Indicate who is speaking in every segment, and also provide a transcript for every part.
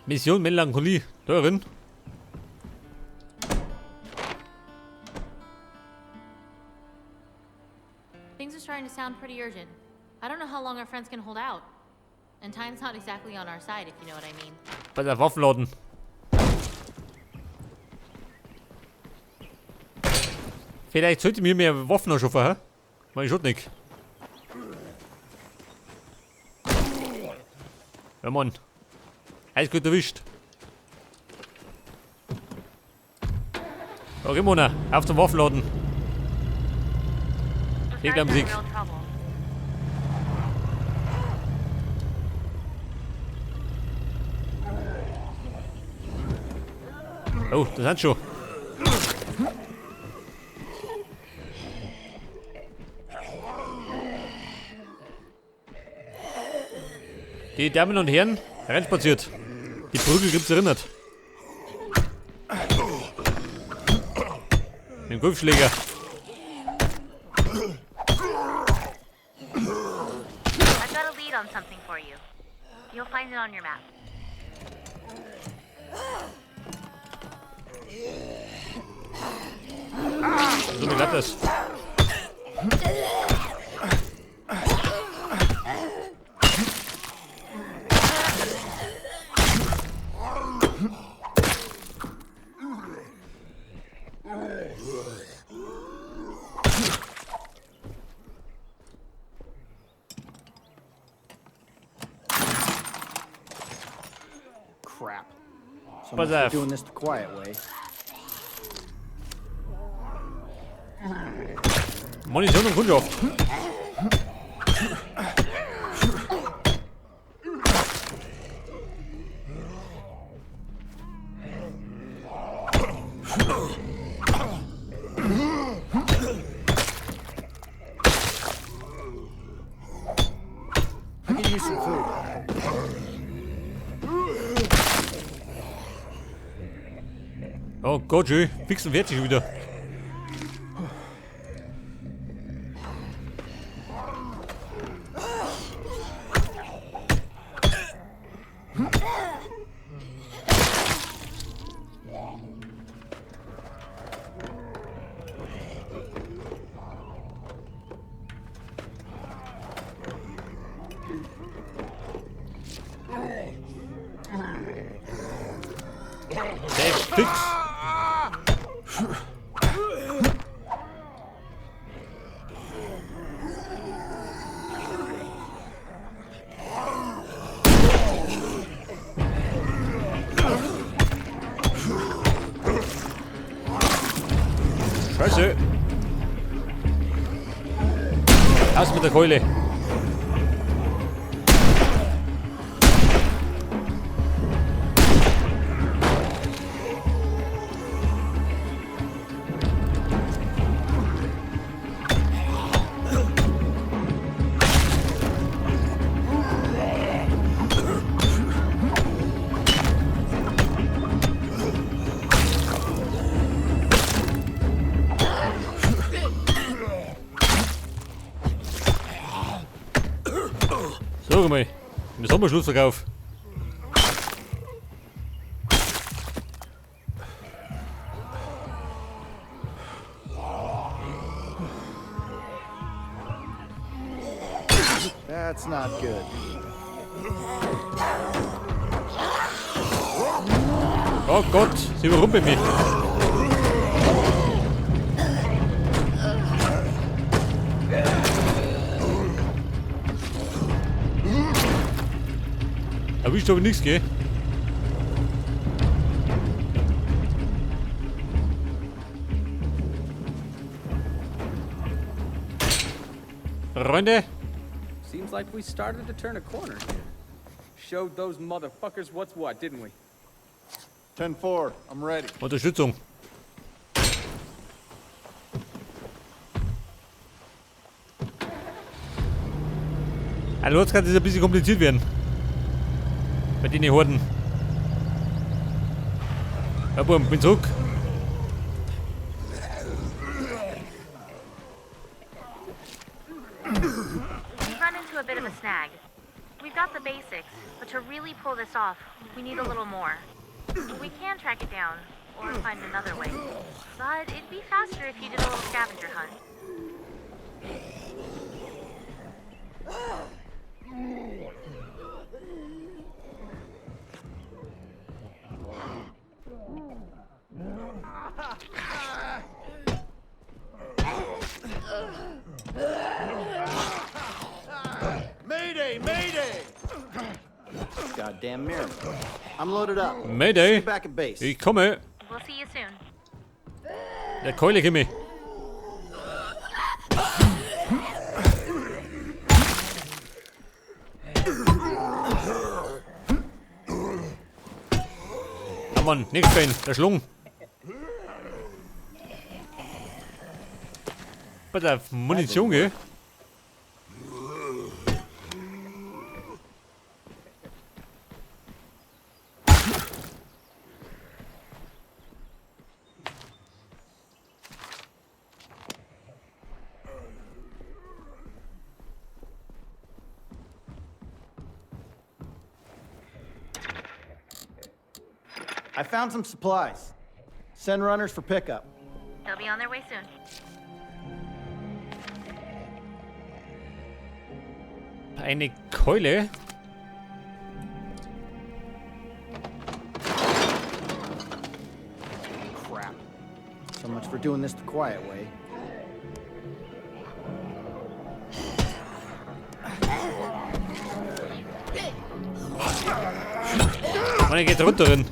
Speaker 1: Mission Melancholie. Drin.
Speaker 2: Things are starting to sound pretty urgent. I don't know how long our friends can hold out. And time's not exactly on our side, if you know what I mean.
Speaker 1: Bei der Waffenladen. Vielleicht sollte mir mehr Waffen erschaffen, hä? Mach ich schon nicht. Ja, Mann. Alles gut erwischt. So, Ramona, auf zum Waffenladen. Musik. Oh, das sind schon. Die Damen und Herren, hereinspaziert. Die Prügel gibt's erinnert. Mit dem Golfschläger.
Speaker 2: I've got a lead on something for you. You'll find it on your map.
Speaker 1: So, wie klappt das?
Speaker 3: Crap.
Speaker 1: What's
Speaker 3: Someone's
Speaker 1: that?
Speaker 3: doing this the quiet way.
Speaker 1: Munition und Kundschaft.
Speaker 3: I could use some food.
Speaker 1: Oh Gott, schön. Fixen wird sich wieder. Fix. Scheiße. Aus mit der Keule. Sag mal, im Sommerschlussverkauf.
Speaker 3: That's not good.
Speaker 1: Oh Gott, sie überrumpelt mich. Erwischt aber nichts, gell? Freunde,
Speaker 4: Seems like we started to turn a corner. Showed those motherfuckers what's what, didn't we?
Speaker 3: 10-4, I'm ready.
Speaker 1: Unterstützung. Also jetzt kann es ein bisschen kompliziert werden. Bei den Horden. Ja, Bumm, bin zurück.
Speaker 2: We've run into a bit of a snag. We've got the basics, but to really pull this off, we need a little more. We can track it down, or find another way. But it'd be faster if you did a little scavenger hunt.
Speaker 3: Mayday! Mayday! Goddamn mirror. I'm loaded up. See
Speaker 1: Mayday!
Speaker 3: you back at base.
Speaker 1: Ich komme!
Speaker 2: We'll see you soon.
Speaker 1: Der Keule, gib mir! Oh Mann, nix für ihn, der Schlung! Bei der Munition, gell?
Speaker 3: I found some supplies. Send runners for pickup.
Speaker 2: They'll be on their way soon.
Speaker 1: Eine Keule?
Speaker 3: Crap. So much for doing this the quiet way.
Speaker 1: Mann, er geht runter drin.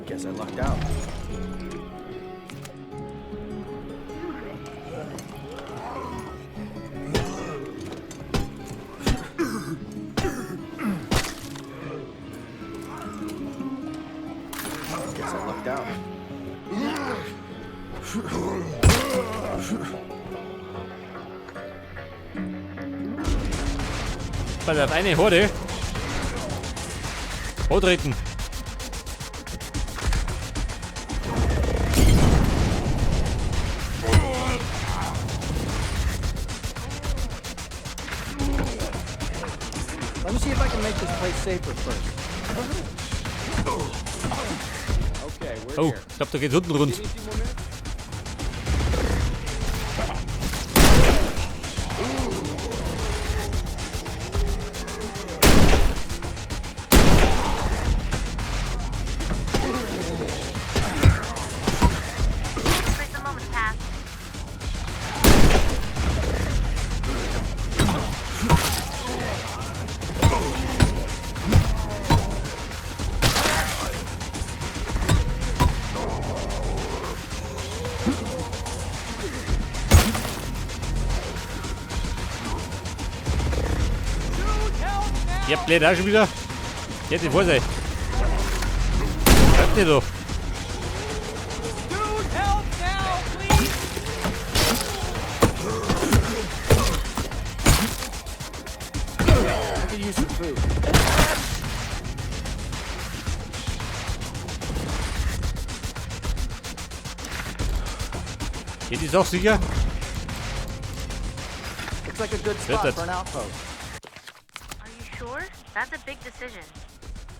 Speaker 3: Guess I lucked out. Guess I lucked out.
Speaker 1: Pass auf, eine Horde. Hotreten.
Speaker 3: Let me see if I can make this place safer first. Okay, we're
Speaker 1: Oh,
Speaker 3: here.
Speaker 1: ich glaube, da geht's unten rund.
Speaker 4: Give me a few more minutes.
Speaker 2: Looks like the moment's passed.
Speaker 1: Ihr habt leider auch schon wieder. Jetzt die Vorsicht. Bleibt ihr doch.
Speaker 3: I could use some food.
Speaker 1: Geht ist auch sicher?
Speaker 3: Looks like a good spot
Speaker 1: Good.
Speaker 3: for an outpost.
Speaker 2: Are you sure? That's a big decision.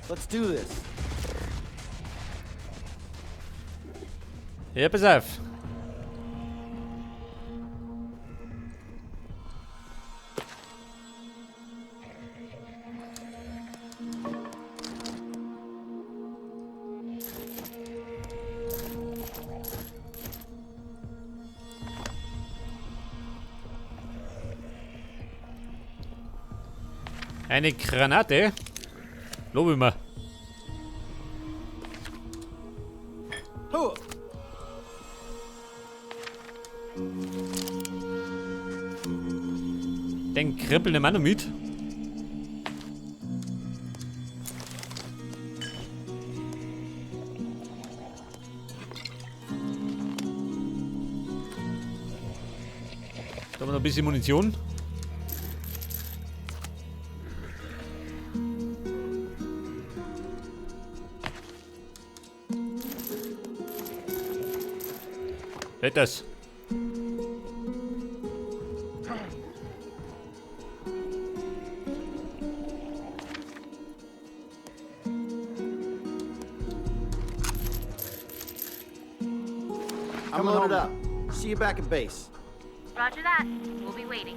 Speaker 3: Let's do this.
Speaker 1: Ja, pass auf. Eine Granate? Lobe mal.
Speaker 3: Huh.
Speaker 1: Den kribbelnden Mann mit. Da haben wir noch ein bisschen Munition. Hält das.
Speaker 3: I'm loaded up. See you back at base.
Speaker 2: Roger that. We'll be waiting.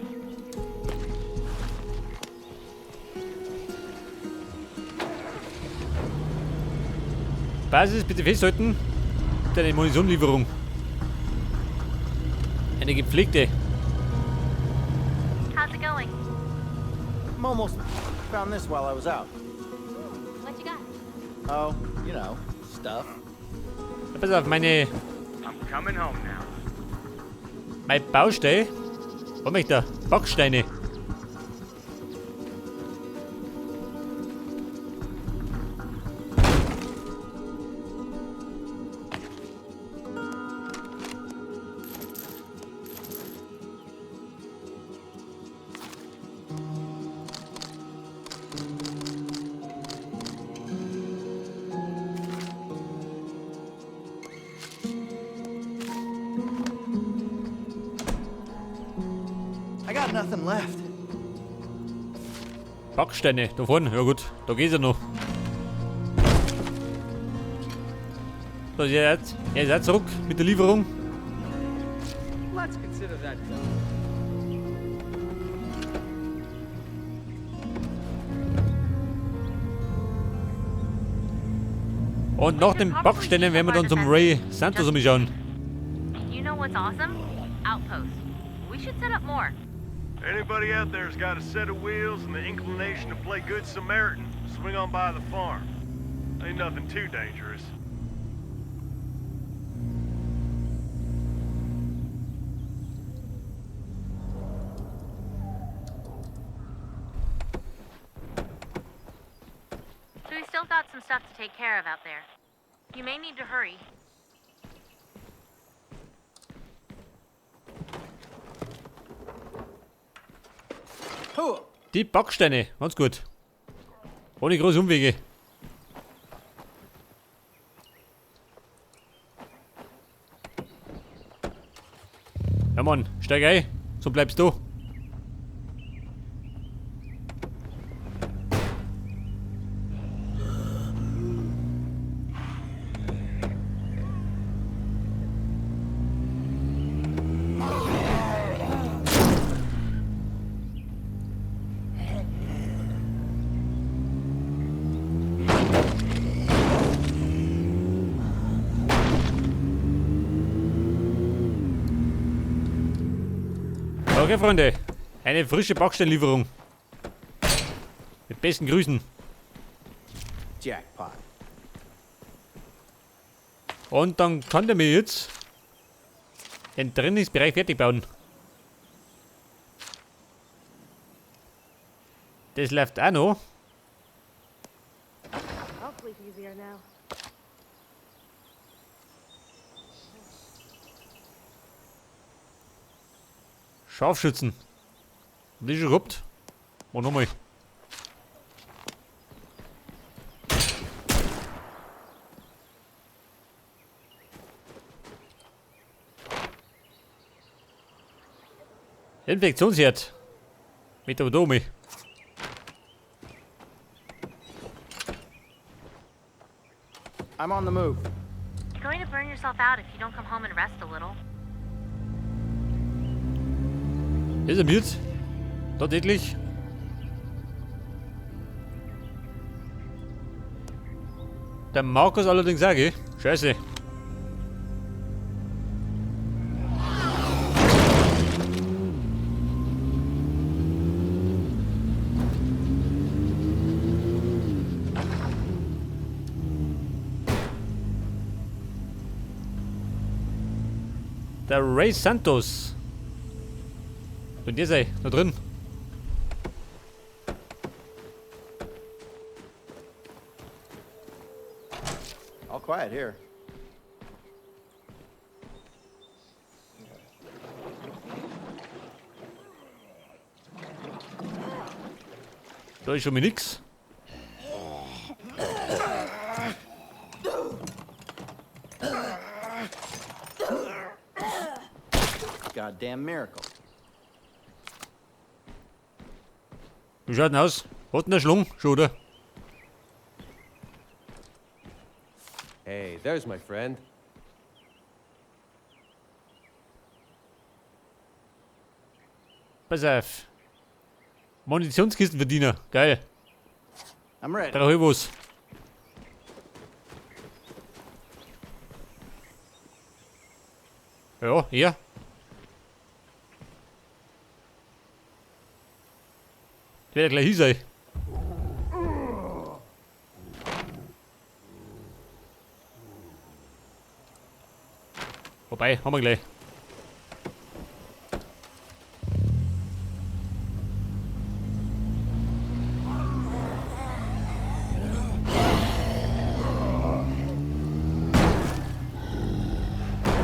Speaker 1: Basis, bitte festhalten. Deine Munitionlieferung. Eine gepflegte.
Speaker 2: How's it going?
Speaker 3: I'm almost found this while I was out.
Speaker 2: What you got?
Speaker 3: Oh, you know, stuff.
Speaker 1: Pass auf, meine
Speaker 4: Coming home now.
Speaker 1: mein Baustein. Was mache ich da? Backsteine.
Speaker 3: I got nothing left.
Speaker 1: Backsteine, da vorne. Ja gut, da geht's ja noch. So, ihr seid zurück mit der Lieferung.
Speaker 4: Let's consider that done.
Speaker 1: Und nach den Backsteinen werden wir dann zum Ray Santos umschauen.
Speaker 2: You know what's awesome? Outposts. We should set up more.
Speaker 5: Anybody out there's got a set of wheels and the inclination to play good Samaritan, swing on by the farm. Ain't nothing too dangerous.
Speaker 2: So we still got some stuff to take care of out there. You may need to hurry.
Speaker 3: Huh.
Speaker 1: Die Backsteine, ganz gut. Ohne große Umwege. Ja Mann, steig ein, so bleibst du. Okay, Freunde. Eine frische Backsteinlieferung. Mit besten Grüßen.
Speaker 3: Jackpot.
Speaker 1: Und dann kann der mir jetzt den Trainingsbereich fertig bauen. Das läuft auch noch.
Speaker 6: I'll sleep easier now.
Speaker 1: Scharfschützen. Hab ich schon gehabt. Und nochmal. Infektionsherd. Mit der Dome.
Speaker 3: I'm on the move.
Speaker 2: You're going to burn yourself out if you don't come home and rest a little.
Speaker 1: Ist er müde? Tatsächlich. Der Markus allerdings auch, gell? Scheiße. Der Ray Santos. Und ihr seid da drin.
Speaker 3: All quiet here.
Speaker 1: Da ist schon mal nix.
Speaker 3: Goddamn miracle.
Speaker 1: Wie schaut denn aus? Hat denn der Schlung schon, oder?
Speaker 6: Hey, there's my friend.
Speaker 1: Pass auf. Munitionskisten verdiener. Geil.
Speaker 3: I'm ready.
Speaker 1: Da hol was. Ja, hier. Ich werde gleich hier sein. Vorbei, haben wir gleich.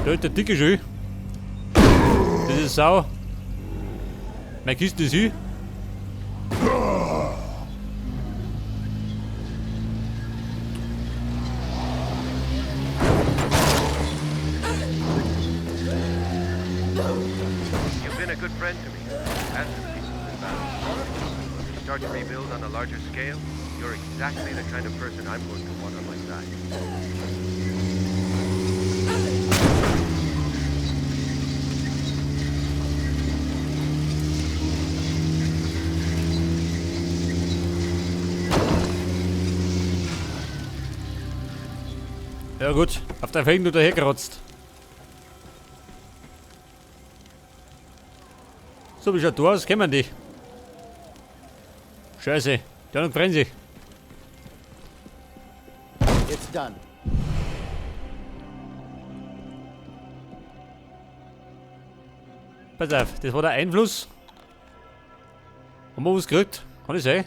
Speaker 1: Da ist der dicke schon. Das ist Sau. Meine Kiste ist hier.
Speaker 5: You've been a good friend to me. As have people in battle. When you start to rebuild on a larger scale, you're exactly the kind of person I'm going to want on my side.
Speaker 1: Ja gut, auf der Felgen du dahergerotzt. So wie schaut du aus, kennen wir dich. Scheiße, die anderen brennen sich.
Speaker 3: It's done.
Speaker 1: Pass auf, das war der Einfluss. Haben wir was gekriegt? Kann ich sein?